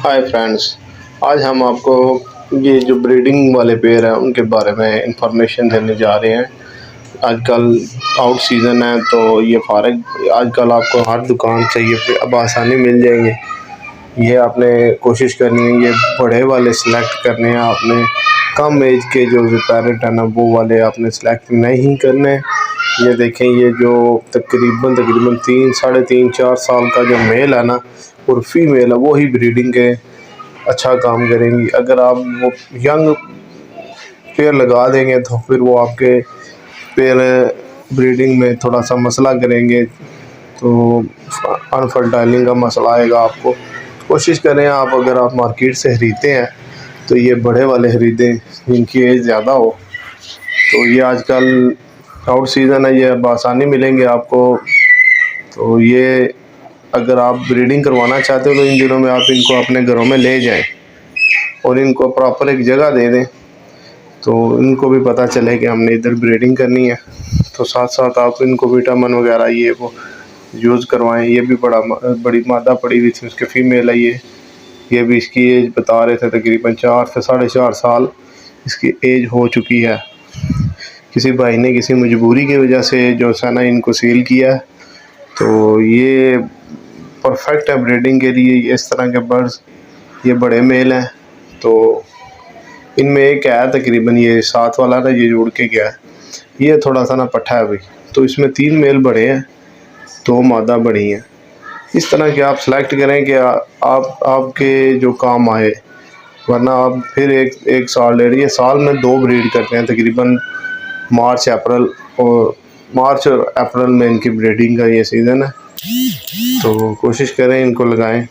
Hi friends, आज हम आपको ये जो ब्रीडिंग वाले पेयर हैं उनके बारे में इंफॉर्मेशन देने जा रहे हैं। आजकल आउट सीज़न है तो ये फारग आजकल आपको हर दुकान से ये अब आसानी मिल जाएंगे। ये आपने कोशिश करनी है, ये बड़े वाले सेलेक्ट करने हैं आपने। कम एज के जो पैरेट है ना वो वाले आपने सेलेक्ट नहीं करने। ये देखें, ये जो तकरीबन 3 साढ़े 3 4 साल का जो मेल है ना और फीमेल है वो ही ब्रीडिंग के अच्छा काम करेंगी। अगर आप वो यंग पेयर लगा देंगे तो फिर वो आपके पेयर ब्रीडिंग में थोड़ा सा मसला करेंगे, तो अनफर्टाइलिंग का मसला आएगा आपको। कोशिश करें आप, अगर आप मार्केट से ख़रीदते हैं तो ये बड़े वाले ख़रीदें जिनकी एज ज़्यादा हो। तो ये आजकल आउट सीज़न है, ये अब आसानी मिलेंगे आपको। तो ये अगर आप ब्रीडिंग करवाना चाहते हो तो इन दिनों में आप इनको अपने घरों में ले जाएं और इनको प्रॉपर एक जगह दे दें, तो इनको भी पता चले कि हमने इधर ब्रीडिंग करनी है। तो साथ साथ आप इनको विटामिन वगैरह ये वो यूज़ करवाएं। ये भी बड़ी मादा पड़ी हुई थी, उसके फीमेल है ये भी इसकी एज बता रहे थे तकरीबन 4 से 4.5 साल इसकी एज हो चुकी है। किसी भाई ने किसी मजबूरी की वजह से जो है ना इनको सील किया है। तो ये परफेक्ट है ब्रीडिंग के लिए। इस तरह के बर्ड्स ये बड़े मेल हैं, तो इनमें एक है तकरीबन ये 7 वाला ना, ये जुड़ के गया है। ये थोड़ा सा ना पट्ठा है भाई। तो इसमें 3 मेल बड़े हैं, 2 मादा बड़ी हैं। इस तरह के आप सेलेक्ट करें कि आप आपके जो काम आए, वरना आप फिर एक साल ले रही है। साल में 2 ब्रीड करते हैं तकरीबन मार्च और अप्रैल में इनकी ब्रीडिंग का ये सीज़न है। तो कोशिश करें इनको लगाएं।